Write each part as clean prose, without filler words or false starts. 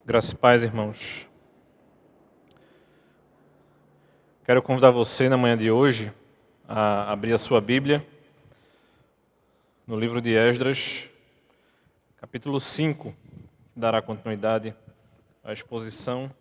Graça e paz, irmãos. Quero convidar você na manhã de hoje a abrir a sua Bíblia no livro de Esdras, capítulo 5, que dará continuidade à exposição.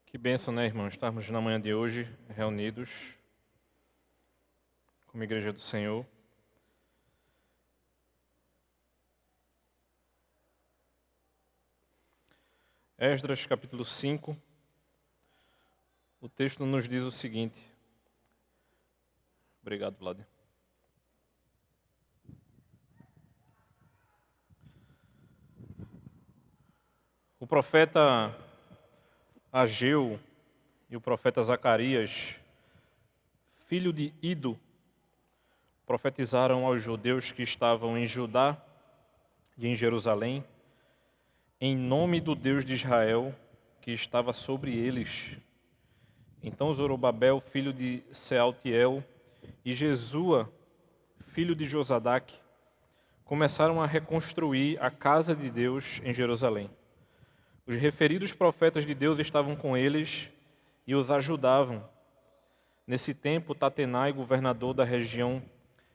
Que bênção, né, irmãos, estarmos na manhã de hoje reunidos como Igreja do Senhor. Esdras, capítulo 5, o texto nos diz o seguinte. Obrigado, Vlad. O profeta Ageu e o profeta Zacarias, filho de Ido, profetizaram aos judeus que estavam em Judá e em Jerusalém, em nome do Deus de Israel, que estava sobre eles. Então Zorobabel, filho de Sealtiel, e Jesua, filho de Josadaque, começaram a reconstruir a casa de Deus em Jerusalém. Os referidos profetas de Deus estavam com eles e os ajudavam. Nesse tempo, Tatenai, governador da região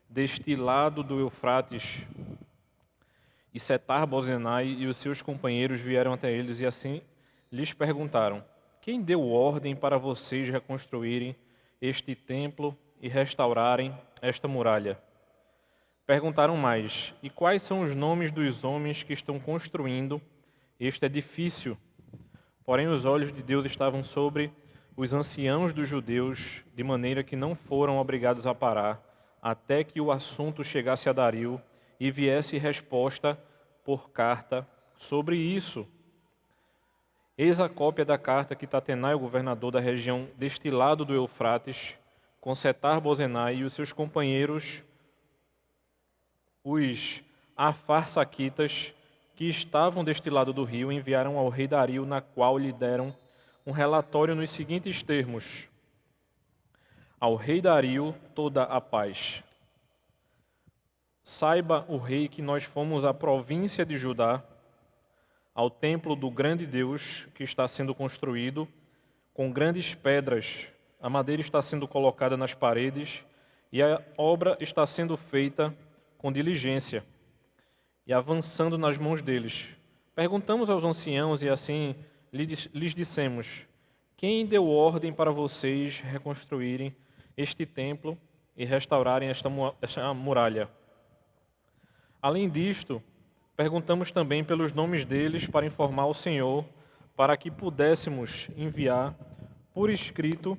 deste lado do Eufrates, e Setar-Bozenai e os seus companheiros vieram até eles e assim lhes perguntaram: quem deu ordem para vocês reconstruírem este templo e restaurarem esta muralha? Perguntaram mais: e quais são os nomes dos homens que estão construindo este edifício? Porém, os olhos de Deus estavam sobre os anciãos dos judeus, de maneira que não foram obrigados a parar, até que o assunto chegasse a Dario e viesse resposta por carta sobre isso. Eis a cópia da carta que Tatenai, o governador da região deste lado do Eufrates, com Setar-Bozenai e os seus companheiros, os Afarsaquitas, que estavam deste lado do rio, enviaram ao rei Dario, na qual lhe deram um relatório nos seguintes termos: ao rei Dario toda a paz. Saiba o rei que nós fomos à província de Judá, ao templo do grande Deus que está sendo construído com grandes pedras. A madeira está sendo colocada nas paredes e a obra está sendo feita com diligência e avançando nas mãos deles. Perguntamos aos anciãos e assim lhes dissemos: quem deu ordem para vocês reconstruírem este templo e restaurarem esta muralha? Além disto, perguntamos também pelos nomes deles para informar ao Senhor, para que pudéssemos enviar por escrito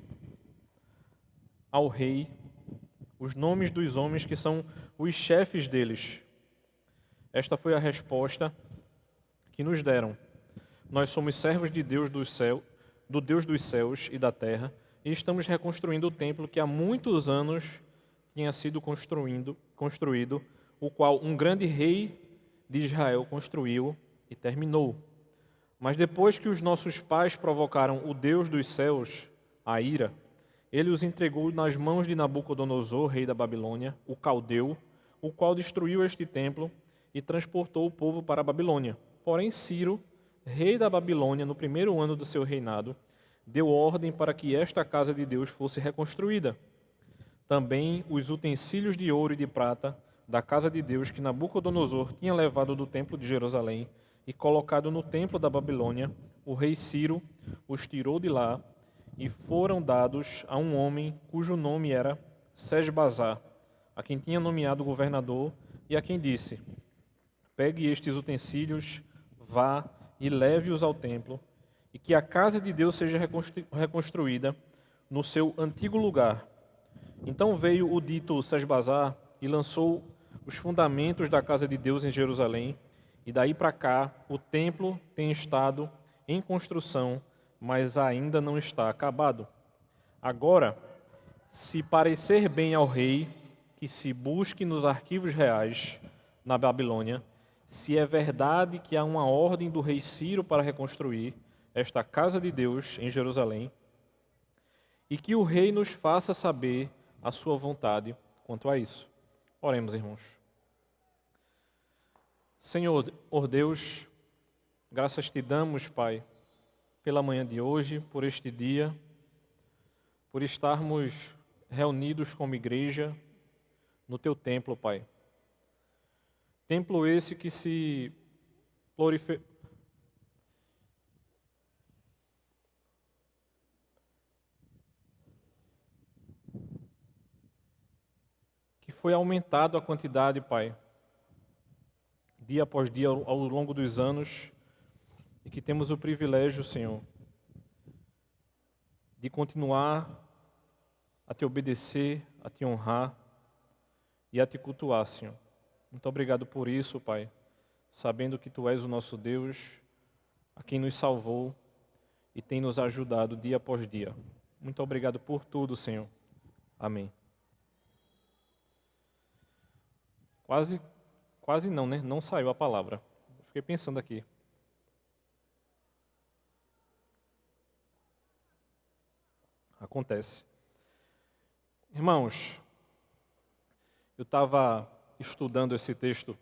ao rei os nomes dos homens que são os chefes deles. Esta foi a resposta que nos deram: nós somos servos de Deus do céu, do Deus dos céus e da terra, e estamos reconstruindo o templo que há muitos anos tinha sido construído, o qual um grande rei de Israel construiu e terminou. Mas depois que os nossos pais provocaram o Deus dos céus a ira, ele os entregou nas mãos de Nabucodonosor, rei da Babilônia, o caldeu, o qual destruiu este templo e transportou o povo para a Babilônia. Porém, Ciro, rei da Babilônia, no primeiro ano do seu reinado, deu ordem para que esta casa de Deus fosse reconstruída. Também os utensílios de ouro e de prata da casa de Deus que Nabucodonosor tinha levado do templo de Jerusalém e colocado no templo da Babilônia, o rei Ciro os tirou de lá e foram dados a um homem cujo nome era Sesbazar, a quem tinha nomeado governador e a quem disse: pegue estes utensílios, vá e leve-os ao templo, e que a casa de Deus seja reconstruída no seu antigo lugar. Então veio o dito Sesbazar e lançou os fundamentos da casa de Deus em Jerusalém, E daí para cá, o templo tem estado em construção, mas ainda não está acabado. Agora, se parecer bem ao rei, que se busque nos arquivos reais na Babilônia, se é verdade que há uma ordem do rei Ciro para reconstruir esta casa de Deus em Jerusalém, e que o rei nos faça saber a sua vontade quanto a isso. Oremos, irmãos. Senhor, ó Deus, graças te damos, Pai, pela manhã de hoje, por este dia, por estarmos reunidos como igreja no teu templo, Pai. Templo esse que se glorificou, que foi aumentado a quantidade, Pai, dia após dia ao longo dos anos, e que temos o privilégio, Senhor, de continuar a te obedecer, a te honrar e a te cultuar, Senhor. Muito obrigado por isso, Pai, sabendo que Tu és o nosso Deus, a quem nos salvou e tem nos ajudado dia após dia. Muito obrigado por tudo, Senhor. Amém. Quase não, né? Não saiu a palavra. Fiquei pensando aqui. Acontece. Irmãos, eu estava estudando esse texto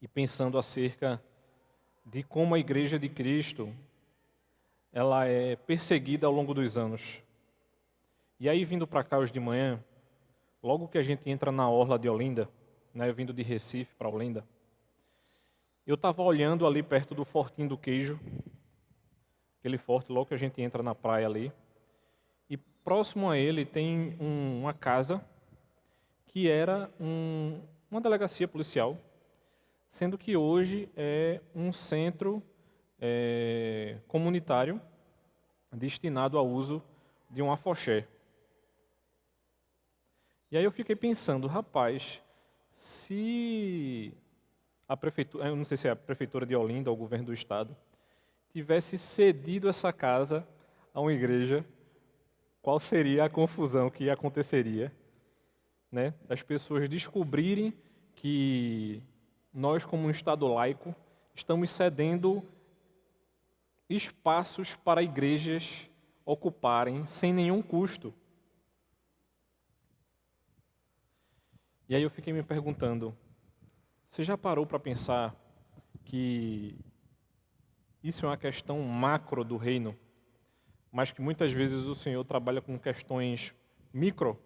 e pensando acerca de como a Igreja de Cristo ela é perseguida ao longo dos anos. E aí, vindo para cá hoje de manhã, logo que a gente entra na orla de Olinda, né, vindo de Recife para Olinda, eu estava olhando ali perto do Fortinho do Queijo, aquele forte, logo que a gente entra na praia ali, e próximo a ele tem uma casa que era uma delegacia policial, sendo que hoje é um centro comunitário destinado ao uso de um afoxé. E aí eu fiquei pensando, rapaz, se a prefeitura, eu não sei se é a prefeitura de Olinda ou o governo do estado, tivesse cedido essa casa a uma igreja, qual seria a confusão que aconteceria, né? Das pessoas descobrirem que nós, como um estado laico, estamos cedendo espaços para igrejas ocuparem sem nenhum custo. E aí eu fiquei me perguntando, você já parou para pensar que isso é uma questão macro do reino, mas que muitas vezes o Senhor trabalha com questões micro,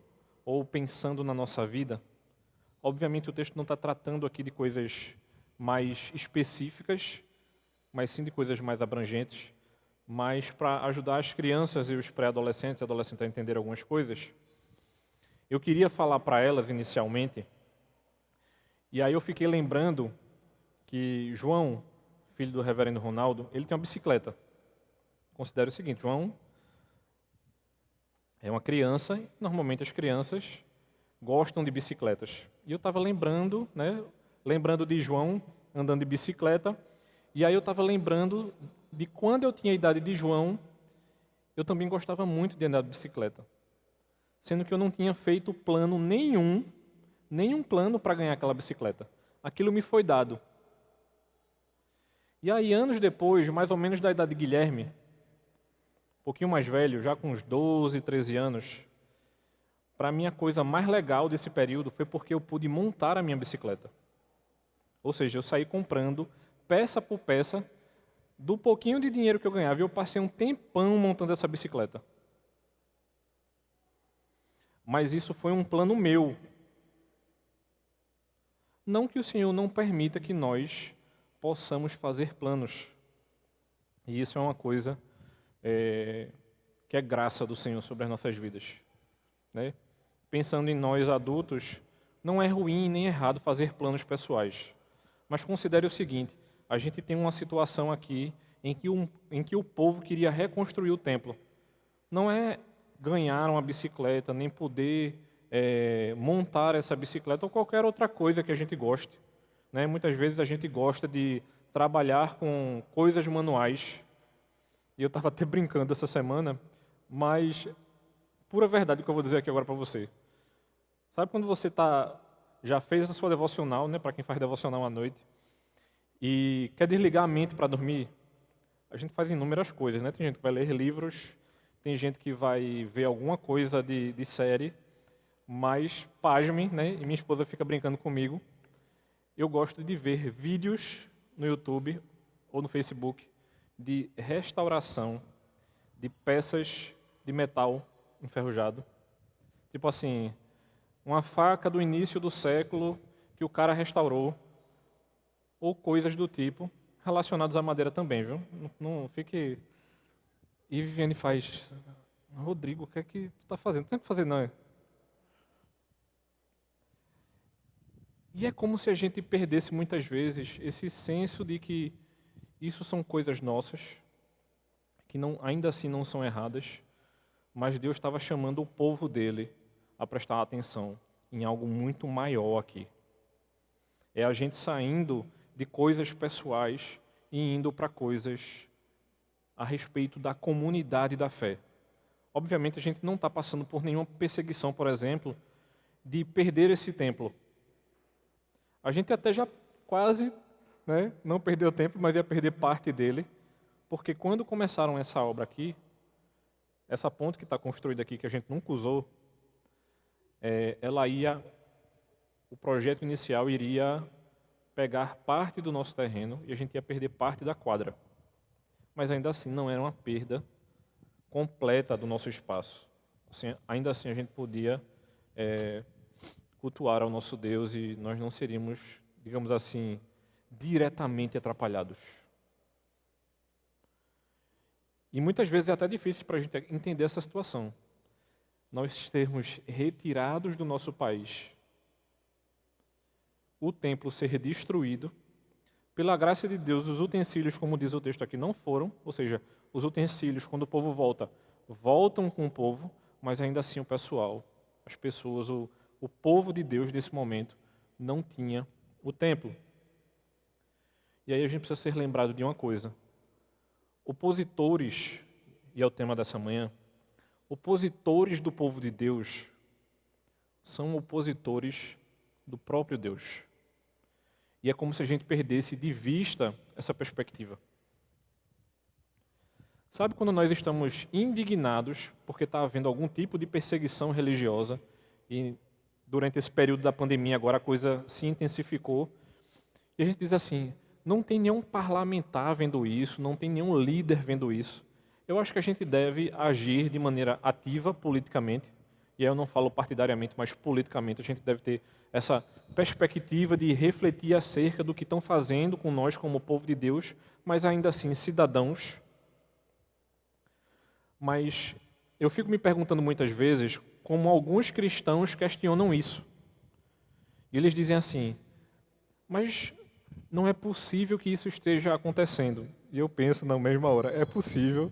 ou pensando na nossa vida? Obviamente o texto não está tratando aqui de coisas mais específicas, mas sim de coisas mais abrangentes, mas para ajudar as crianças e os pré-adolescentes e adolescentes a entender algumas coisas. Eu queria falar para elas inicialmente, e aí eu fiquei lembrando que João, filho do reverendo Ronaldo, ele tem uma bicicleta. Considere o seguinte, João é uma criança, e normalmente as crianças gostam de bicicletas. E eu estava lembrando, né, lembrando de João andando de bicicleta, e aí eu estava lembrando de quando eu tinha a idade de João, eu também gostava muito de andar de bicicleta. Sendo que eu não tinha feito plano nenhum plano para ganhar aquela bicicleta. Aquilo me foi dado. E aí, anos depois, mais ou menos da idade de Guilherme, um pouquinho mais velho, já com uns 12, 13 anos, para mim a coisa mais legal desse período foi porque eu pude montar a minha bicicleta. Ou seja, eu saí comprando peça por peça, do pouquinho de dinheiro que eu ganhava, e eu passei um tempão montando essa bicicleta. Mas isso foi um plano meu. Não que o Senhor não permita que nós possamos fazer planos. E isso é uma coisa que é graça do Senhor sobre as nossas vidas. Né? Pensando em nós adultos, não é ruim nem errado fazer planos pessoais. Mas considere o seguinte, a gente tem uma situação aqui em que o povo queria reconstruir o templo. Não é ganhar uma bicicleta, nem poder montar essa bicicleta ou qualquer outra coisa que a gente goste. né? Muitas vezes a gente gosta de trabalhar com coisas manuais. E eu estava até brincando essa semana, mas pura verdade o que eu vou dizer aqui agora para você. Sabe quando você já fez a sua devocional, né? Para quem faz devocional à noite, e quer desligar a mente para dormir? A gente faz inúmeras coisas, né? Tem gente que vai ler livros, tem gente que vai ver alguma coisa de série, mas, pasmem, né? E minha esposa fica brincando comigo, eu gosto de ver vídeos no YouTube ou no Facebook de restauração de peças de metal enferrujado. Tipo assim, uma faca do início do século que o cara restaurou, ou coisas do tipo, relacionadas à madeira também, viu? Não fique... E Viviane faz, Rodrigo, o que é que tu está fazendo? Não tem o que fazer, não. E é como se a gente perdesse muitas vezes esse senso de que isso são coisas nossas, que ainda assim não são erradas, mas Deus estava chamando o povo dele a prestar atenção em algo muito maior aqui. É a gente saindo de coisas pessoais e indo para coisas a respeito da comunidade da fé. Obviamente a gente não está passando por nenhuma perseguição, por exemplo, de perder esse templo. A gente até já quase, né, não perdeu tempo, mas ia perder parte dele, porque quando começaram essa obra aqui, essa ponte que está construída aqui, que a gente nunca usou, o projeto inicial iria pegar parte do nosso terreno e a gente ia perder parte da quadra. Mas ainda assim não era uma perda completa do nosso espaço. Assim, ainda assim a gente podia cultuar ao nosso Deus e nós não seríamos, digamos assim, diretamente atrapalhados. E muitas vezes é até difícil para a gente entender essa situação. Nós sermos retirados do nosso país, o templo ser destruído, pela graça de Deus, os utensílios, como diz o texto aqui, não foram, ou seja, os utensílios, quando o povo volta, voltam com o povo, mas ainda assim o pessoal, as pessoas, o povo de Deus nesse momento, não tinha o templo. E aí a gente precisa ser lembrado de uma coisa. Opositores, e é o tema dessa manhã, opositores do povo de Deus são opositores do próprio Deus. E é como se a gente perdesse de vista essa perspectiva. Sabe quando nós estamos indignados porque está havendo algum tipo de perseguição religiosa e durante esse período da pandemia agora a coisa se intensificou e a gente diz assim, não tem nenhum parlamentar vendo isso, não tem nenhum líder vendo isso. Eu acho que a gente deve agir de maneira ativa politicamente, e aí eu não falo partidariamente, mas politicamente, a gente deve ter essa perspectiva de refletir acerca do que estão fazendo com nós como povo de Deus, mas ainda assim cidadãos. Mas eu fico me perguntando muitas vezes como alguns cristãos questionam isso. E eles dizem assim, mas não é possível que isso esteja acontecendo. E eu penso na mesma hora, é possível.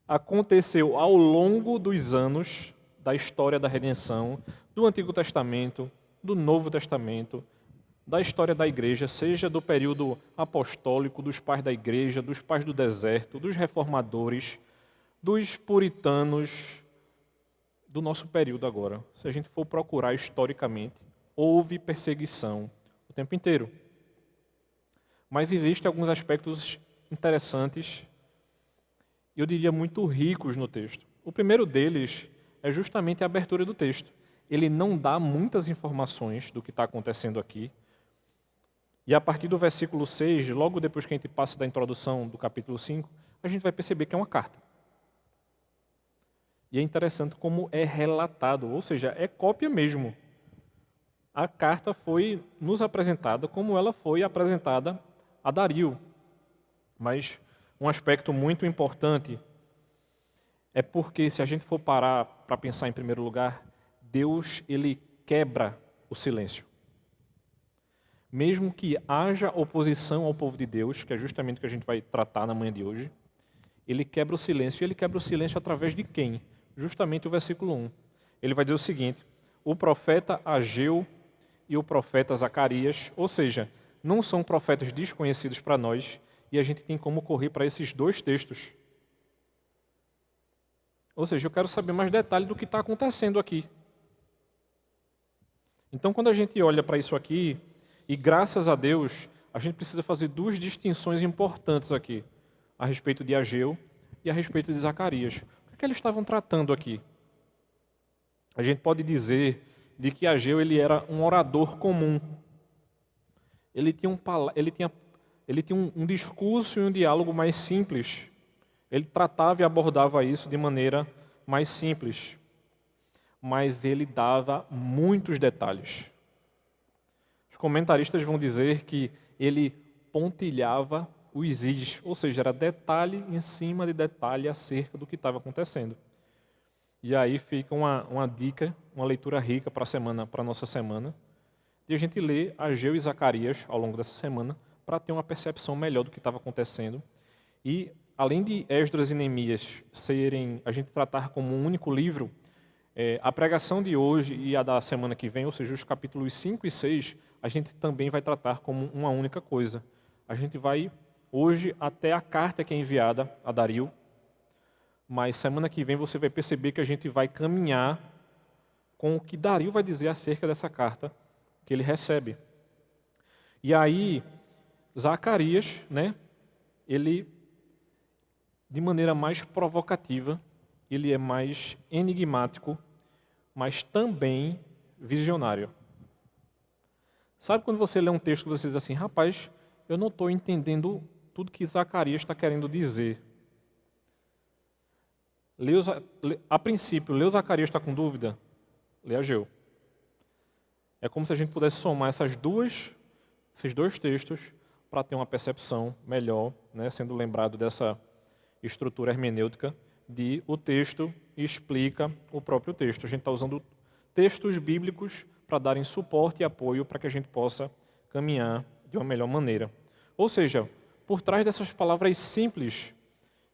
Aconteceu ao longo dos anos da história da redenção, do Antigo Testamento, do Novo Testamento, da história da igreja, seja do período apostólico, dos pais da igreja, dos pais do deserto, dos reformadores, dos puritanos, do nosso período agora. Se a gente for procurar historicamente, houve perseguição o tempo inteiro. Mas existem alguns aspectos interessantes, e eu diria muito ricos no texto. O primeiro deles é justamente a abertura do texto. Ele não dá muitas informações do que está acontecendo aqui. E a partir do versículo 6, logo depois que a gente passa da introdução do capítulo 5, a gente vai perceber que é uma carta. E é interessante como é relatado, ou seja, é cópia mesmo. A carta foi nos apresentada como ela foi apresentada a Dario. Mas um aspecto muito importante é porque, se a gente for parar para pensar em primeiro lugar, Deus ele quebra o silêncio. Mesmo que haja oposição ao povo de Deus, que é justamente o que a gente vai tratar na manhã de hoje, ele quebra o silêncio. E ele quebra o silêncio através de quem? Justamente o versículo 1. Ele vai dizer o seguinte, o profeta Ageu e o profeta Zacarias, ou seja, não são profetas desconhecidos para nós e a gente tem como correr para esses dois textos. Ou seja, eu quero saber mais detalhes do que está acontecendo aqui. Então, quando a gente olha para isso aqui, e graças a Deus, a gente precisa fazer duas distinções importantes aqui, a respeito de Ageu e a respeito de Zacarias. O que eles estavam tratando aqui? A gente pode dizer de que Ageu ele era um orador comum. Ele tinha um discurso e um diálogo mais simples. Ele tratava e abordava isso de maneira mais simples. Mas ele dava muitos detalhes. Os comentaristas vão dizer que ele pontilhava os is, ou seja, era detalhe em cima de detalhe acerca do que estava acontecendo. E aí fica uma dica, uma leitura rica para a nossa semana, de a gente ler Ageu e Zacarias ao longo dessa semana, para ter uma percepção melhor do que estava acontecendo. E, além de Esdras e Neemias a gente tratar como um único livro, a pregação de hoje e a da semana que vem, ou seja, os capítulos 5 e 6, a gente também vai tratar como uma única coisa. A gente vai hoje até a carta que é enviada a Dario, mas semana que vem você vai perceber que a gente vai caminhar com o que Dario vai dizer acerca dessa carta que ele recebe. E aí, Zacarias, ele, de maneira mais provocativa, ele é mais enigmático, mas também visionário. Sabe quando você lê um texto que você diz assim, rapaz, eu não estou entendendo tudo que Zacarias está querendo dizer. A princípio, leu Zacarias está com dúvida? Lê Ageu. É como se a gente pudesse somar esses dois textos para ter uma percepção melhor, sendo lembrado dessa estrutura hermenêutica de o texto explica o próprio texto. A gente está usando textos bíblicos para darem suporte e apoio para que a gente possa caminhar de uma melhor maneira. Ou seja, por trás dessas palavras simples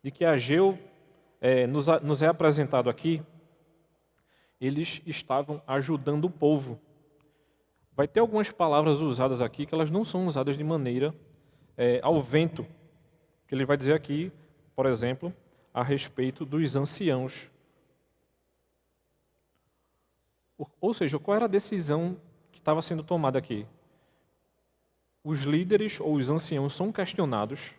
de que Ageu nos é apresentado aqui, eles estavam ajudando o povo. Vai ter algumas palavras usadas aqui que elas não são usadas de maneira ao vento. Que ele vai dizer aqui, por exemplo, a respeito dos anciãos. Ou seja, qual era a decisão que estava sendo tomada aqui? Os líderes ou os anciãos são questionados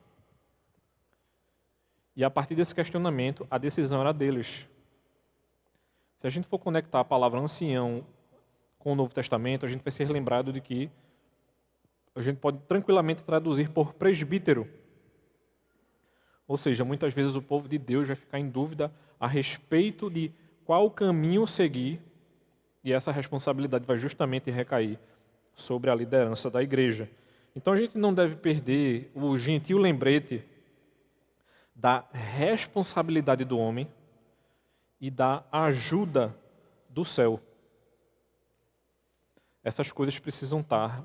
e a partir desse questionamento a decisão era deles. Se a gente for conectar a palavra ancião com o Novo Testamento, a gente vai ser lembrado de que a gente pode tranquilamente traduzir por presbítero. Ou seja, muitas vezes o povo de Deus vai ficar em dúvida a respeito de qual caminho seguir e essa responsabilidade vai justamente recair sobre a liderança da igreja. Então a gente não deve perder o gentil lembrete da responsabilidade do homem e da ajuda do céu. Essas coisas precisam estar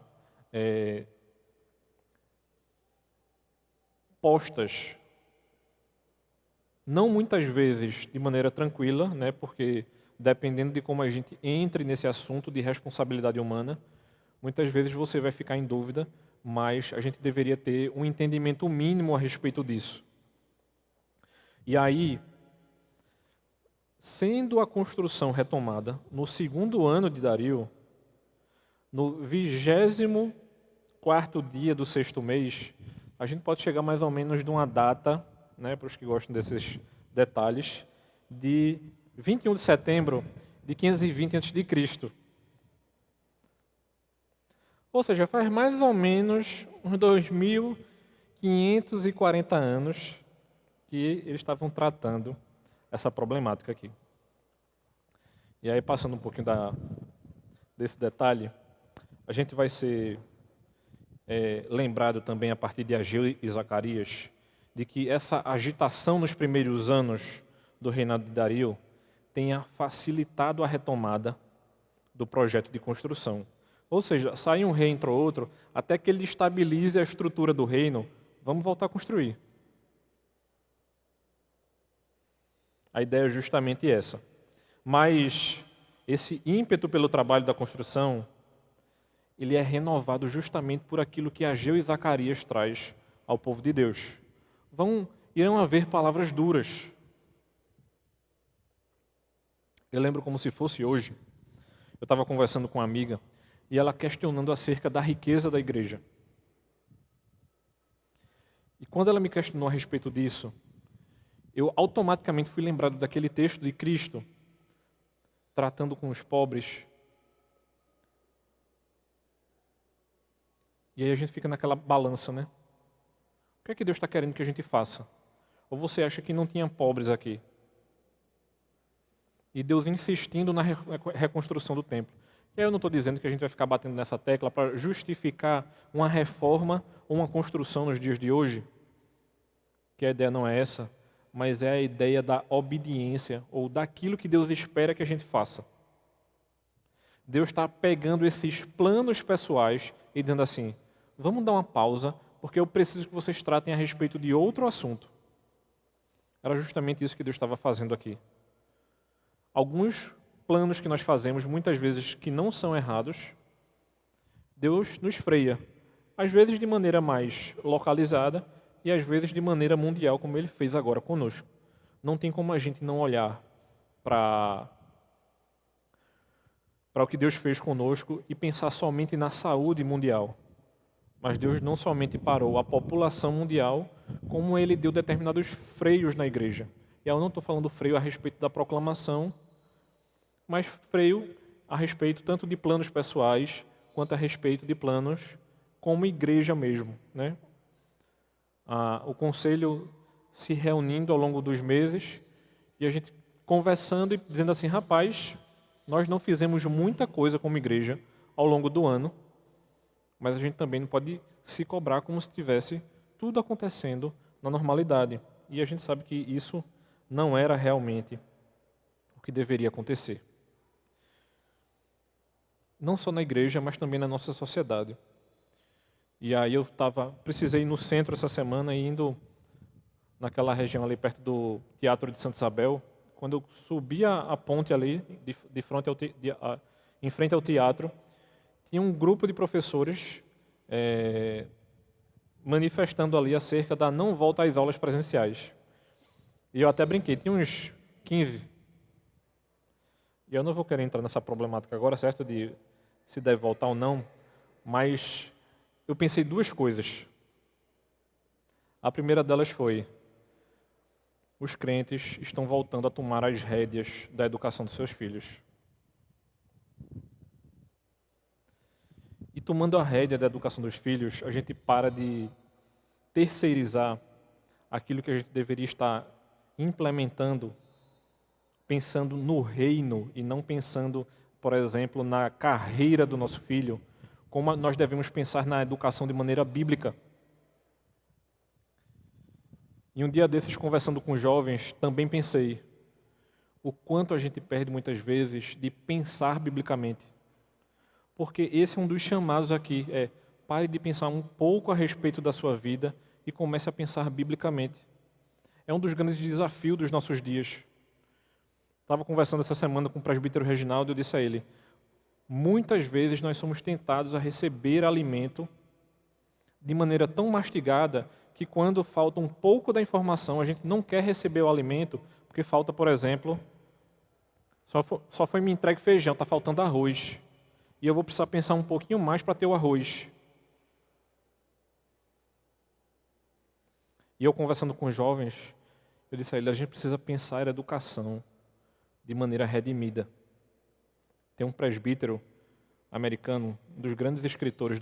postas. Não muitas vezes de maneira tranquila, porque dependendo de como a gente entre nesse assunto de responsabilidade humana, muitas vezes você vai ficar em dúvida, mas a gente deveria ter um entendimento mínimo a respeito disso. E aí, sendo a construção retomada no segundo ano de Dario, no 24º dia do 6º mês, a gente pode chegar mais ou menos de uma data, para os que gostam desses detalhes, de 21 de setembro de 520 a.C. Ou seja, faz mais ou menos uns 2.540 anos que eles estavam tratando essa problemática aqui. E aí, passando um pouquinho desse detalhe, a gente vai ser lembrado também a partir de Ageu e Zacarias de que essa agitação nos primeiros anos do reinado de Dario tenha facilitado a retomada do projeto de construção. Ou seja, sai um rei, entra outro, até que ele estabilize a estrutura do reino, vamos voltar a construir. A ideia é justamente essa. Mas esse ímpeto pelo trabalho da construção, ele é renovado justamente por aquilo que Ageu e Zacarias traz ao povo de Deus. Irão haver palavras duras. Eu lembro como se fosse hoje. Eu estava conversando com uma amiga e ela questionando acerca da riqueza da igreja. E quando ela me questionou a respeito disso, eu automaticamente fui lembrado daquele texto de Cristo tratando com os pobres. E aí a gente fica naquela balança, né? O que é que Deus está querendo que a gente faça? Ou você acha que não tinha pobres aqui? E Deus insistindo na reconstrução do templo. E aí eu não estou dizendo que a gente vai ficar batendo nessa tecla para justificar uma reforma ou uma construção nos dias de hoje, que a ideia não é essa, mas é a ideia da obediência ou daquilo que Deus espera que a gente faça. Deus está pegando esses planos pessoais e dizendo assim, vamos dar uma pausa, porque eu preciso que vocês tratem a respeito de outro assunto. Era justamente isso que Deus estava fazendo aqui. Alguns planos que nós fazemos, muitas vezes que não são errados, Deus nos freia. Às vezes de maneira mais localizada e às vezes de maneira mundial, como Ele fez agora conosco. Não tem como a gente não olhar para o que Deus fez conosco e pensar somente na saúde mundial. Mas Deus não somente parou a população mundial, como Ele deu determinados freios na igreja. E eu não estou falando freio a respeito da proclamação, mas freio a respeito tanto de planos pessoais, quanto a respeito de planos como igreja mesmo, né? O conselho se reunindo ao longo dos meses e a gente conversando e dizendo assim, rapaz, nós não fizemos muita coisa como igreja ao longo do ano, mas a gente também não pode se cobrar como se tivesse tudo acontecendo na normalidade. E a gente sabe que isso não era realmente o que deveria acontecer. Não só na igreja, mas também na nossa sociedade. E aí precisei ir no centro essa semana, indo naquela região ali perto do Teatro de Santa Isabel. Quando eu subi a ponte ali, em frente ao teatro, tinha um grupo de professores manifestando ali acerca da não volta às aulas presenciais. E eu até brinquei, tinha uns 15. E eu não vou querer entrar nessa problemática agora, certo? De se deve voltar ou não. Mas eu pensei duas coisas. A primeira delas foi: os crentes estão voltando a tomar as rédeas da educação dos seus filhos. E tomando a rédea da educação dos filhos, a gente para de terceirizar aquilo que a gente deveria estar implementando, pensando no reino e não pensando, por exemplo, na carreira do nosso filho, como nós devemos pensar na educação de maneira bíblica. E um dia desses, conversando com jovens, também pensei o quanto a gente perde muitas vezes de pensar biblicamente. Porque esse é um dos chamados aqui, pare de pensar um pouco a respeito da sua vida e comece a pensar biblicamente. É um dos grandes desafios dos nossos dias. Estava conversando essa semana com o presbítero Reginaldo e eu disse a ele, muitas vezes nós somos tentados a receber alimento de maneira tão mastigada que quando falta um pouco da informação, a gente não quer receber o alimento, porque falta, por exemplo, só foi me entregue feijão, está faltando arroz. E eu vou precisar pensar um pouquinho mais para ter o arroz. E eu conversando com os jovens, eu disse a ele, a gente precisa pensar a educação de maneira redimida. Tem um presbítero americano, um dos grandes escritores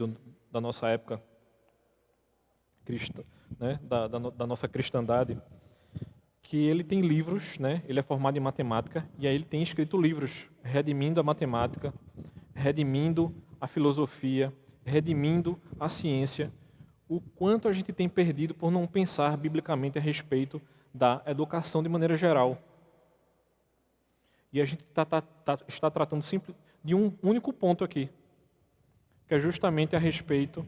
da nossa época, né, da nossa cristandade, que ele tem livros, né, ele é formado em matemática, e aí ele tem escrito livros redimindo a matemática, redimindo a filosofia, redimindo a ciência, o quanto a gente tem perdido por não pensar biblicamente a respeito da educação de maneira geral. E a gente está tratando sempre de um único ponto aqui, que é justamente a respeito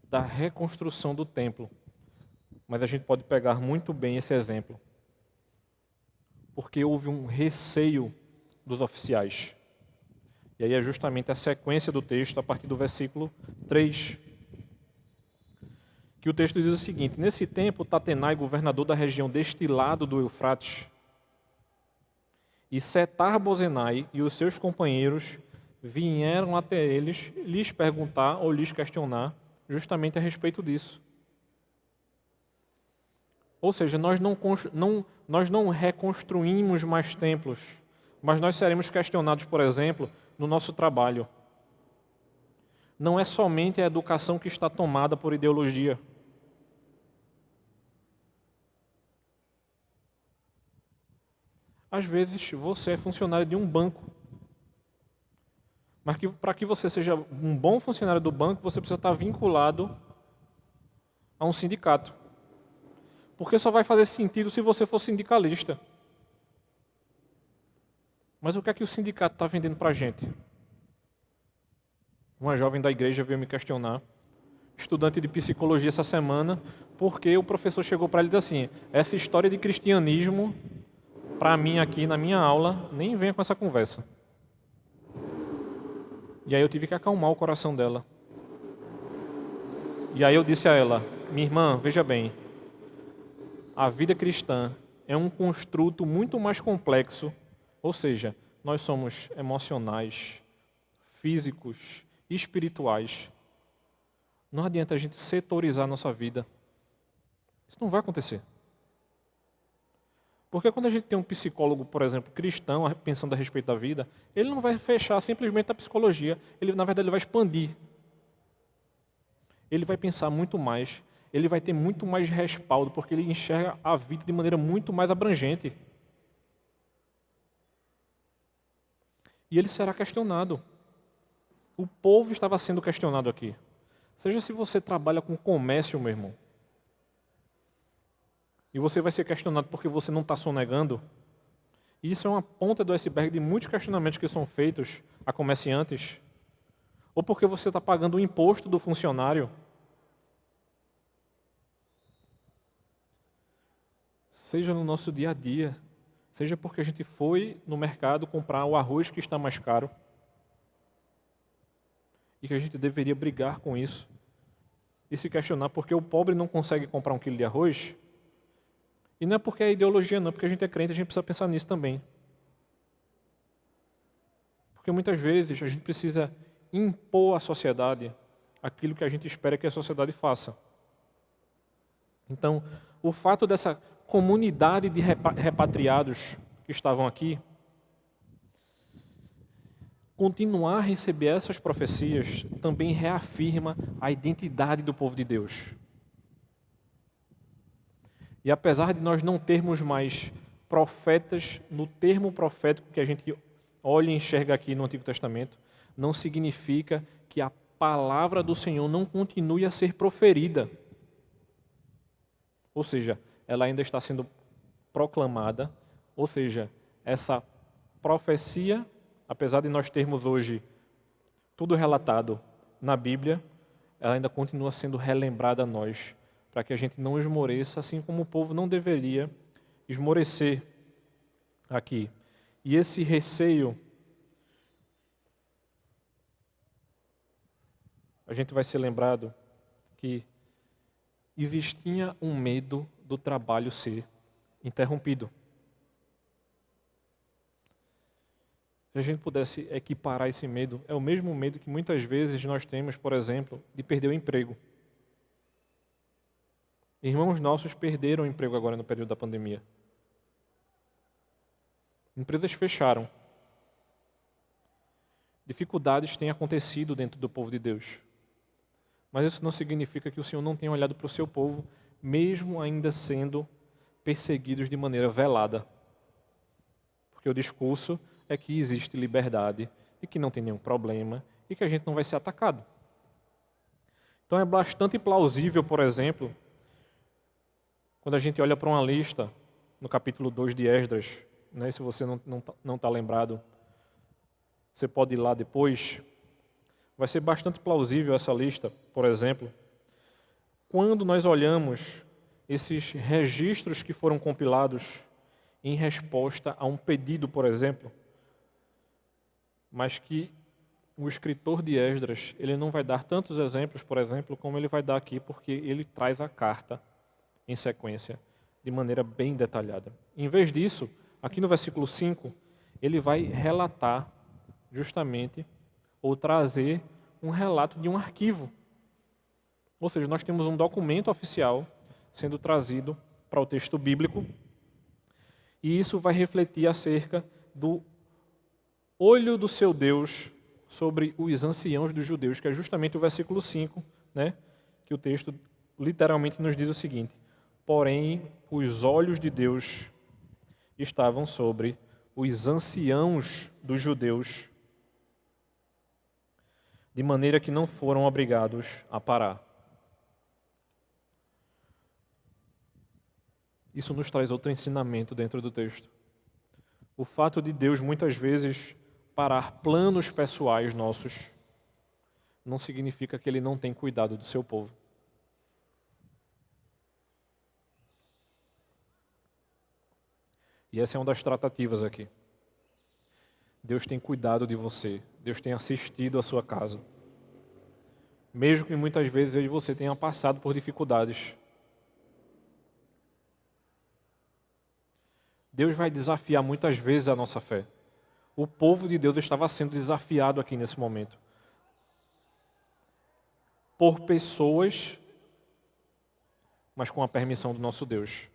da reconstrução do templo. Mas a gente pode pegar muito bem esse exemplo, porque houve um receio dos oficiais. E aí é justamente a sequência do texto, a partir do versículo 3. Que o texto diz o seguinte: nesse tempo, Tatenai, governador da região deste lado do Eufrates, e Setar-Bozenai e os seus companheiros vieram até eles lhes perguntar ou lhes questionar justamente a respeito disso. Ou seja, nós não reconstruímos mais templos, mas nós seremos questionados, por exemplo, no nosso trabalho. Não é somente a educação que está tomada por ideologia. Às vezes, você é funcionário de um banco. Mas para que você seja um bom funcionário do banco, você precisa estar vinculado a um sindicato. Porque só vai fazer sentido se você for sindicalista. Mas o que é que o sindicato está vendendo para a gente? Uma jovem da igreja veio me questionar, estudante de psicologia essa semana, porque o professor chegou para ele e disse assim: essa história de cristianismo, para mim aqui na minha aula, nem venha com essa conversa. E aí eu tive que acalmar o coração dela. E aí eu disse a ela: minha irmã, veja bem, a vida cristã é um construto muito mais complexo, ou seja, nós somos emocionais, físicos, espirituais. Não adianta a gente setorizar a nossa vida. Isso não vai acontecer. Porque quando a gente tem um psicólogo, por exemplo, cristão, pensando a respeito da vida, ele não vai fechar simplesmente a psicologia. Ele, na verdade, ele vai expandir. Ele vai pensar muito mais. Ele vai ter muito mais respaldo, porque ele enxerga a vida de maneira muito mais abrangente. E ele será questionado. O povo estava sendo questionado aqui. Seja se você trabalha com comércio, meu irmão, e você vai ser questionado porque você não está sonegando. Isso é uma ponta do iceberg de muitos questionamentos que são feitos a comerciantes. Ou porque você está pagando o imposto do funcionário. Seja no nosso dia a dia, seja porque a gente foi no mercado comprar o arroz que está mais caro e que a gente deveria brigar com isso e se questionar porque o pobre não consegue comprar 1 quilo de arroz. E não é porque é ideologia, não, porque a gente é crente, a gente precisa pensar nisso também. Porque muitas vezes a gente precisa impor à sociedade aquilo que a gente espera que a sociedade faça. Então, o fato dessa comunidade de repatriados que estavam aqui continuar a receber essas profecias também reafirma a identidade do povo de Deus. E apesar de nós não termos mais profetas no termo profético que a gente olha e enxerga aqui no Antigo Testamento, não significa que a palavra do Senhor não continue a ser proferida. Ou seja, ela ainda está sendo proclamada, ou seja, essa profecia, apesar de nós termos hoje tudo relatado na Bíblia, ela ainda continua sendo relembrada a nós, para que a gente não esmoreça, assim como o povo não deveria esmorecer aqui. E esse receio, a gente vai ser lembrado que existia um medo do trabalho ser interrompido. Se a gente pudesse equiparar esse medo, é o mesmo medo que muitas vezes nós temos, por exemplo, de perder o emprego. Irmãos nossos perderam o emprego agora no período da pandemia. Empresas fecharam. Dificuldades têm acontecido dentro do povo de Deus. Mas isso não significa que o Senhor não tenha olhado para o seu povo, mesmo ainda sendo perseguidos de maneira velada. Porque o discurso é que existe liberdade, e que não tem nenhum problema, e que a gente não vai ser atacado. Então é bastante plausível, por exemplo, quando a gente olha para uma lista, no capítulo 2 de Esdras, né, se você não está lembrado, você pode ir lá depois. Vai ser bastante plausível essa lista, por exemplo, quando nós olhamos esses registros que foram compilados em resposta a um pedido, por exemplo, mas que o escritor de Esdras, ele não vai dar tantos exemplos, por exemplo, como ele vai dar aqui, porque ele traz a carta em sequência, de maneira bem detalhada. Em vez disso, aqui no versículo 5, ele vai relatar justamente, ou trazer um relato de um arquivo. Ou seja, nós temos um documento oficial sendo trazido para o texto bíblico, e isso vai refletir acerca do olho do seu Deus sobre os anciãos dos judeus, que é justamente o versículo 5, né, que o texto literalmente nos diz o seguinte: porém, os olhos de Deus estavam sobre os anciãos dos judeus, de maneira que não foram obrigados a parar. Isso nos traz outro ensinamento dentro do texto. O fato de Deus muitas vezes parar planos pessoais nossos não significa que Ele não tem cuidado do seu povo. E essa é uma das tratativas aqui. Deus tem cuidado de você. Deus tem assistido a sua casa. Mesmo que muitas vezes você tenha passado por dificuldades. Deus vai desafiar muitas vezes a nossa fé. O povo de Deus estava sendo desafiado aqui nesse momento. Por pessoas, mas com a permissão do nosso Deus.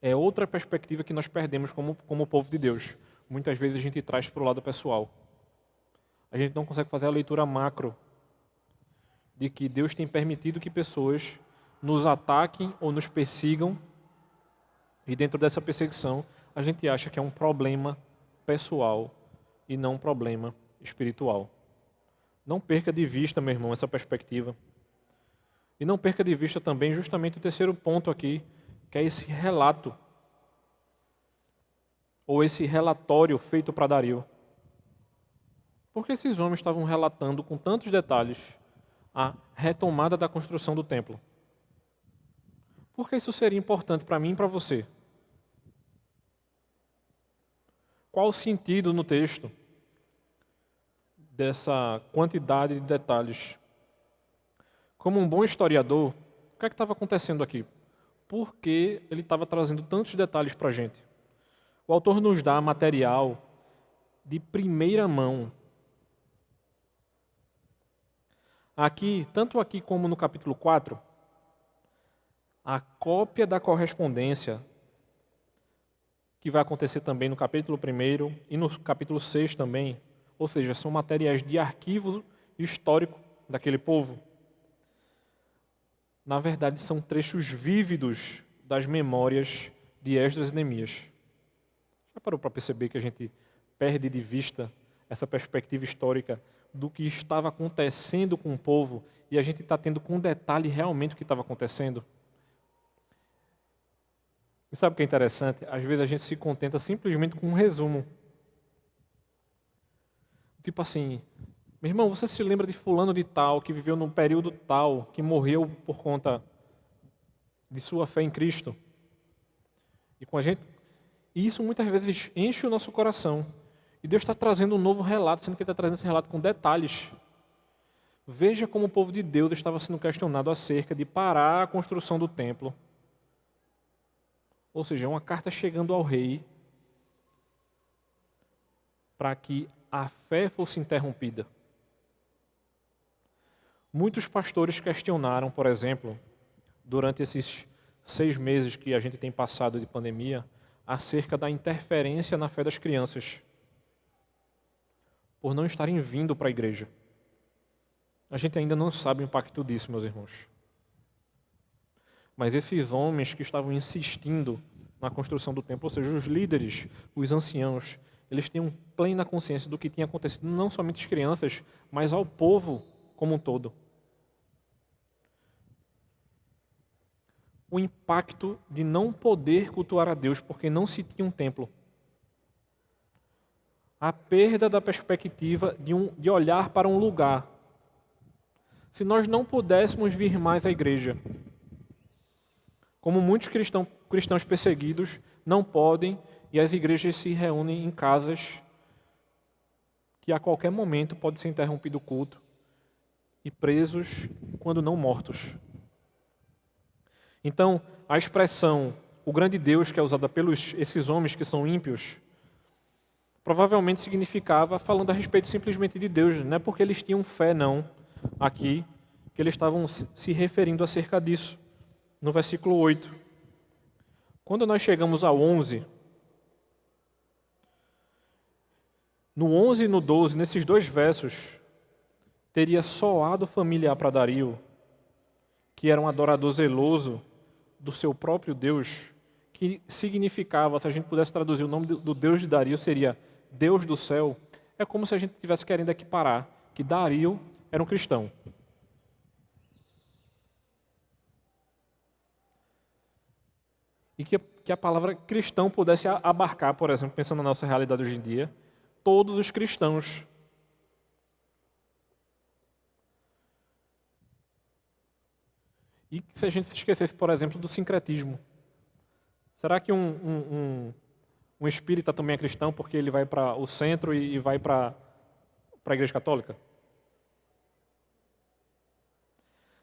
É outra perspectiva que nós perdemos como povo de Deus. Muitas vezes a gente traz para o lado pessoal. A gente não consegue fazer a leitura macro de que Deus tem permitido que pessoas nos ataquem ou nos persigam, e dentro dessa perseguição a gente acha que é um problema pessoal e não um problema espiritual. Não perca de vista, meu irmão, essa perspectiva. E não perca de vista também justamente o terceiro ponto aqui, que é esse relato, ou esse relatório feito para Dario. Porque esses homens estavam relatando com tantos detalhes a retomada da construção do templo. Por que isso seria importante para mim e para você? Qual o sentido no texto dessa quantidade de detalhes? Como um bom historiador, o que é que estava acontecendo aqui? Por que ele estava trazendo tantos detalhes para a gente? O autor nos dá material de primeira mão. Aqui, tanto aqui como no capítulo 4, a cópia da correspondência, que vai acontecer também no capítulo 1 e no capítulo 6 também, ou seja, são materiais de arquivo histórico daquele povo. Na verdade, são trechos vívidos das memórias de Esdras e Neemias. Já parou para perceber que a gente perde de vista essa perspectiva histórica do que estava acontecendo com o povo e a gente está tendo com detalhe realmente o que estava acontecendo? E sabe o que é interessante? Às vezes a gente se contenta simplesmente com um resumo. Tipo assim, meu irmão, você se lembra de fulano de tal, que viveu num período tal, que morreu por conta de sua fé em Cristo? E com a gente, e isso muitas vezes enche o nosso coração. E Deus está trazendo um novo relato, sendo que Ele está trazendo esse relato com detalhes. Veja como o povo de Deus estava sendo questionado acerca de parar a construção do templo. Ou seja, uma carta chegando ao rei para que a fé fosse interrompida. Muitos pastores questionaram, por exemplo, durante esses 6 meses que a gente tem passado de pandemia, acerca da interferência na fé das crianças, por não estarem vindo para a igreja. A gente ainda não sabe o impacto disso, meus irmãos. Mas esses homens que estavam insistindo na construção do templo, ou seja, os líderes, os anciãos, eles tinham plena consciência do que tinha acontecido, não somente às crianças, mas ao povo como um todo. O impacto de não poder cultuar a Deus porque não se tinha um templo. A perda da perspectiva de olhar para um lugar. Se nós não pudéssemos vir mais à igreja, como muitos cristãos perseguidos não podem, e as igrejas se reúnem em casas que a qualquer momento pode ser interrompido o culto e presos quando não mortos. Então, a expressão o grande Deus, que é usada pelos esses homens que são ímpios, provavelmente significava falando a respeito simplesmente de Deus, não é porque eles tinham fé, não, aqui, que eles estavam se referindo acerca disso, no versículo 8. Quando nós chegamos ao 11, no 11 e no 12, nesses dois versos, teria soado familiar para Dario, que era um adorador zeloso do seu próprio Deus, que significava, se a gente pudesse traduzir o nome do Deus de Dario, seria Deus do céu. É como se a gente estivesse querendo equiparar que Dario era um cristão. E que a palavra cristão pudesse abarcar, por exemplo, pensando na nossa realidade hoje em dia, todos os cristãos. E se a gente se esquecesse, por exemplo, do sincretismo. Será que um espírita também é cristão porque ele vai para o centro e vai para a igreja católica?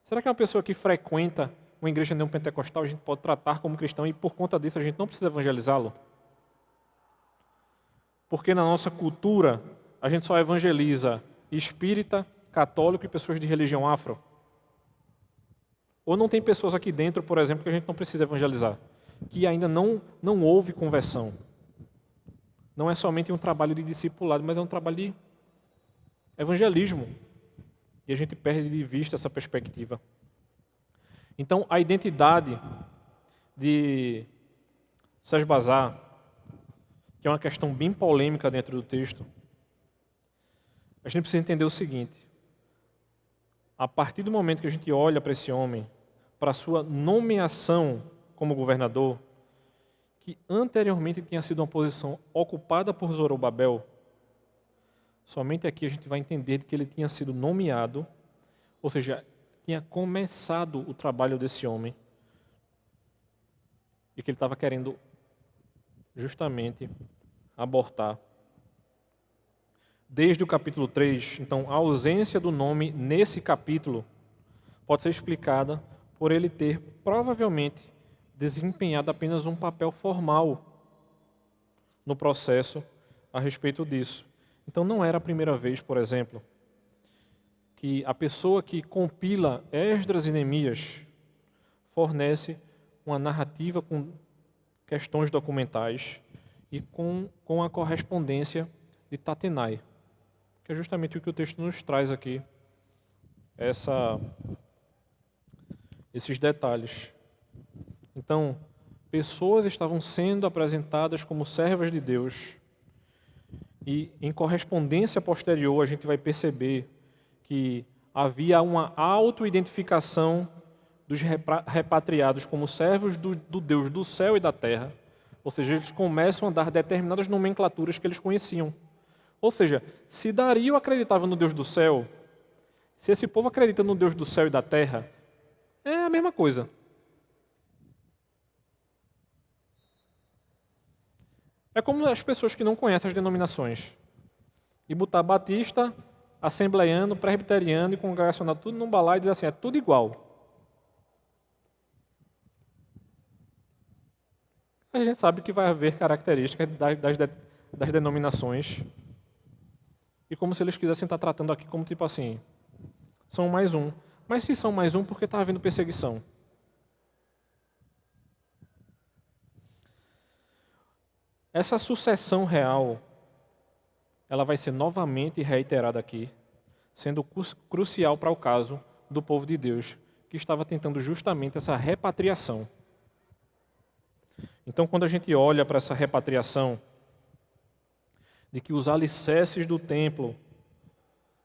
Será que uma pessoa que frequenta uma igreja neopentecostal a gente pode tratar como cristão e por conta disso a gente não precisa evangelizá-lo? Porque na nossa cultura a gente só evangeliza espírita, católico e pessoas de religião afro? Ou não tem pessoas aqui dentro, por exemplo, que a gente não precisa evangelizar, que ainda não houve conversão? Não é somente um trabalho de discipulado, mas é um trabalho de evangelismo. E a gente perde de vista essa perspectiva. Então, a identidade de Sesbazar, que é uma questão bem polêmica dentro do texto, a gente precisa entender o seguinte: a partir do momento que a gente olha para esse homem, para a sua nomeação como governador, que anteriormente tinha sido uma posição ocupada por Zorobabel, somente aqui a gente vai entender que ele tinha sido nomeado, ou seja, tinha começado o trabalho desse homem, e que ele estava querendo justamente abortar. Desde o capítulo 3, então, a ausência do nome nesse capítulo pode ser explicada por ele ter provavelmente desempenhado apenas um papel formal no processo a respeito disso. Então não era a primeira vez, por exemplo, que a pessoa que compila Esdras e Neemias fornece uma narrativa com questões documentais e com a correspondência de Tatenai, que é justamente o que o texto nos traz aqui, esses detalhes. Então, pessoas estavam sendo apresentadas como servas de Deus e, em correspondência posterior, a gente vai perceber que havia uma auto-identificação dos repatriados como servos do Deus do céu e da terra, ou seja, eles começam a dar determinadas nomenclaturas que eles conheciam. Ou seja, se Dario acreditava no Deus do céu, se esse povo acredita no Deus do céu e da terra, é a mesma coisa. É como as pessoas que não conhecem as denominações e botar batista, assembleiano, presbiteriano e congregacional tudo num balaio e dizer assim, é tudo igual. A gente sabe que vai haver características das denominações e como se eles quisessem estar tratando aqui como tipo assim, são mais um. Mas se são mais um, por que está havendo perseguição? Essa sucessão real, ela vai ser novamente reiterada aqui, sendo crucial para o caso do povo de Deus, que estava tentando justamente essa repatriação. Então, quando a gente olha para essa repatriação, de que os alicerces do templo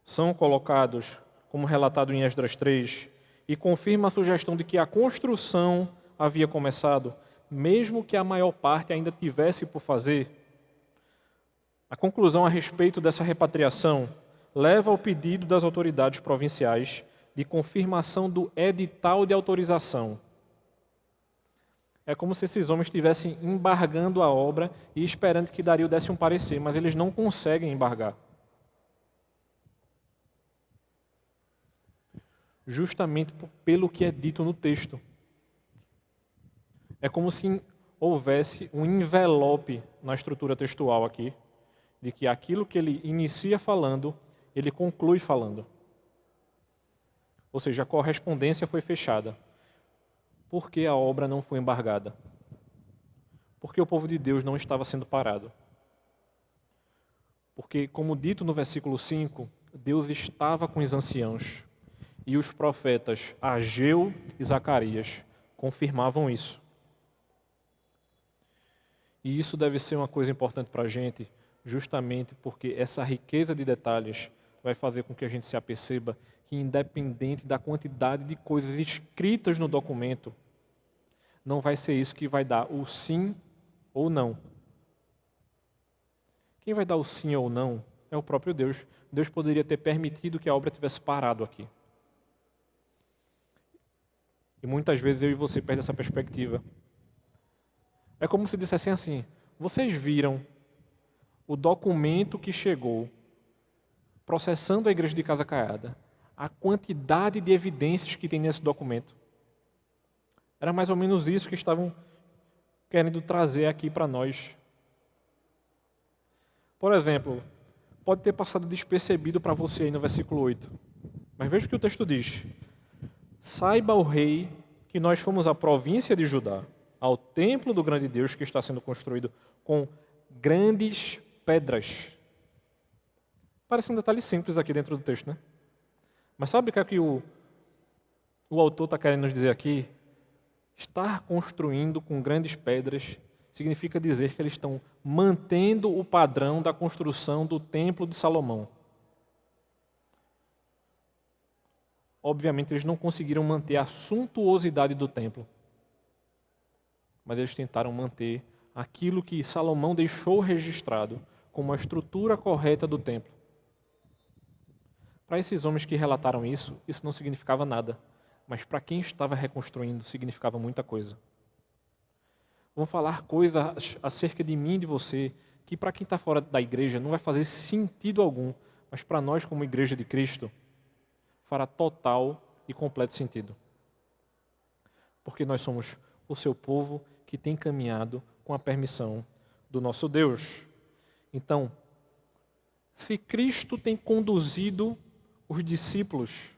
são colocados, como relatado em Esdras 3, e confirma a sugestão de que a construção havia começado, mesmo que a maior parte ainda tivesse por fazer, a conclusão a respeito dessa repatriação leva ao pedido das autoridades provinciais de confirmação do edital de autorização. É como se esses homens estivessem embargando a obra e esperando que Dario desse um parecer, mas eles não conseguem embargar. justamente pelo que é dito no texto. É como se houvesse um envelope na estrutura textual aqui, de que aquilo que ele inicia falando, ele conclui falando. Ou seja, a correspondência foi fechada. Por que a obra não foi embargada? Porque o povo de Deus não estava sendo parado. Porque, como dito no versículo 5, Deus estava com os anciãos e os profetas Ageu e Zacarias confirmavam isso. E isso deve ser uma coisa importante para a gente, justamente porque essa riqueza de detalhes vai fazer com que a gente se aperceba que, independente da quantidade de coisas escritas no documento, não vai ser isso que vai dar o sim ou não. Quem vai dar o sim ou não é o próprio Deus. Deus poderia ter permitido que a obra tivesse parado aqui. E muitas vezes eu e você perdem essa perspectiva. É como se dissessem assim: vocês viram o documento que chegou processando a igreja de Casa Caiada, a quantidade de evidências que tem nesse documento. Era mais ou menos isso que estavam querendo trazer aqui para nós. Por exemplo, pode ter passado despercebido para você aí no versículo 8. Mas veja o que o texto diz. Saiba o rei que nós fomos à província de Judá, ao templo do grande Deus que está sendo construído com grandes pedras. Parece um detalhe simples aqui dentro do texto, né? Mas sabe o que é que o autor está querendo nos dizer aqui? Estar construindo com grandes pedras significa dizer que eles estão mantendo o padrão da construção do templo de Salomão. Obviamente, eles não conseguiram manter a suntuosidade do templo, mas eles tentaram manter aquilo que Salomão deixou registrado como a estrutura correta do templo. Para esses homens que relataram isso não significava nada, mas para quem estava reconstruindo, significava muita coisa. Vão falar coisas acerca de mim e de você, que para quem está fora da igreja não vai fazer sentido algum, mas para nós como igreja de Cristo, fará total e completo sentido. Porque nós somos o seu povo que tem caminhado com a permissão do nosso Deus. Então, se Cristo tem conduzido os discípulos,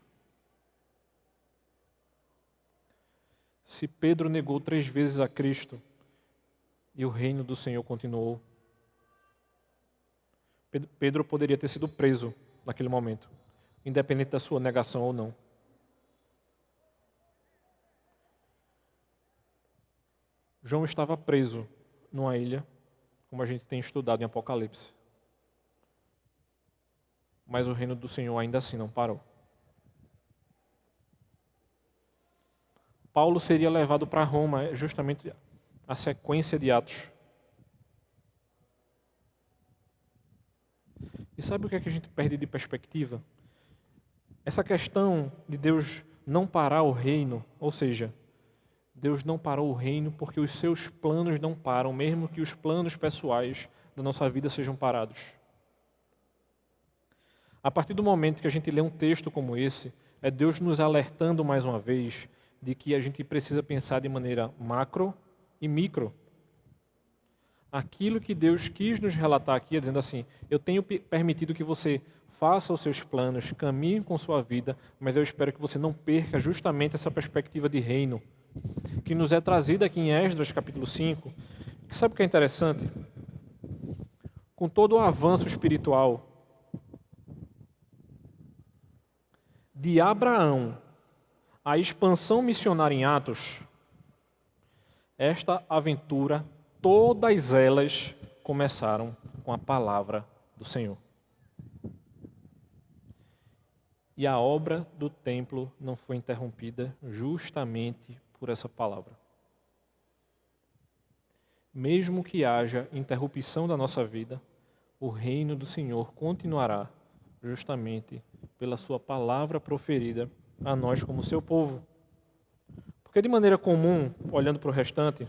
se Pedro negou 3 vezes a Cristo e o reino do Senhor continuou, Pedro poderia ter sido preso naquele momento, independente da sua negação ou não. João estava preso numa ilha, como a gente tem estudado em Apocalipse. Mas o reino do Senhor ainda assim não parou. Paulo seria levado para Roma, justamente a sequência de Atos. E sabe o que é que a gente perde de perspectiva? Essa questão de Deus não parar o reino, ou seja, Deus não parou o reino porque os seus planos não param, mesmo que os planos pessoais da nossa vida sejam parados. A partir do momento que a gente lê um texto como esse, é Deus nos alertando mais uma vez de que a gente precisa pensar de maneira macro e micro. Aquilo que Deus quis nos relatar aqui é dizendo assim: eu tenho permitido que você faça os seus planos, caminhe com sua vida, mas eu espero que você não perca justamente essa perspectiva de reino, que nos é trazida aqui em Esdras capítulo 5. Que sabe o que é interessante? Com todo o avanço espiritual de Abraão, a expansão missionária em Atos, esta aventura, todas elas começaram com a palavra do Senhor. E a obra do templo não foi interrompida justamente por essa palavra. Mesmo que haja interrupção da nossa vida, o reino do Senhor continuará justamente pela sua palavra proferida a nós como seu povo. Porque de maneira comum, olhando para o restante,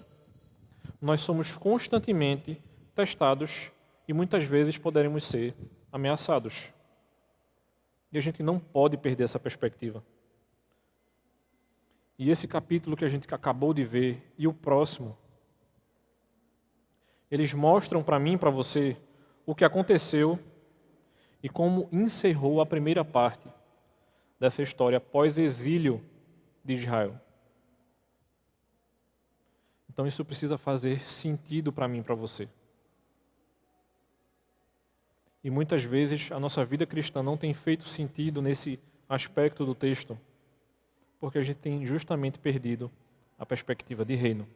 nós somos constantemente testados e muitas vezes poderemos ser ameaçados. E a gente não pode perder essa perspectiva. E esse capítulo que a gente acabou de ver e o próximo, eles mostram para mim e para você o que aconteceu e como encerrou a primeira parte dessa história pós-exílio de Israel. Então isso precisa fazer sentido para mim e para você. E muitas vezes a nossa vida cristã não tem feito sentido nesse aspecto do texto, porque a gente tem justamente perdido a perspectiva de reino.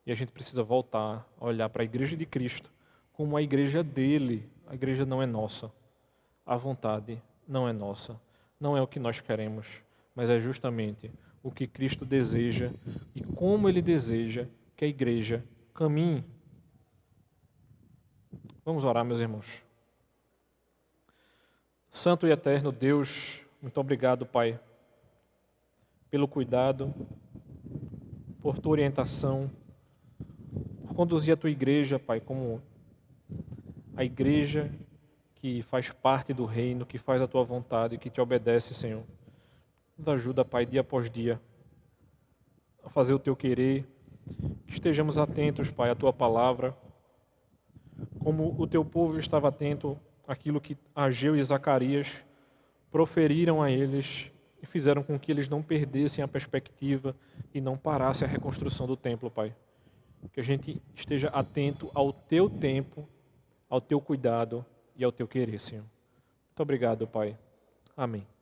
E a gente precisa voltar a olhar para a igreja de Cristo como a igreja dele. A igreja não é nossa. A vontade não é nossa. Não é o que nós queremos, mas é justamente o que Cristo deseja e como ele deseja que a igreja caminhe. Vamos orar, meus irmãos. Santo e eterno Deus, muito obrigado, Pai, pelo cuidado, por tua orientação, por conduzir a tua igreja, Pai, como a igreja que faz parte do reino, que faz a tua vontade, que te obedece, Senhor. Nos ajuda, Pai, dia após dia, a fazer o teu querer, que estejamos atentos, Pai, à tua palavra, como o teu povo estava atento àquilo que Ageu e Zacarias proferiram a eles e fizeram com que eles não perdessem a perspectiva e não parassem a reconstrução do templo, Pai. Que a gente esteja atento ao teu tempo, ao teu cuidado e ao teu querer, Senhor. Muito obrigado, Pai. Amém.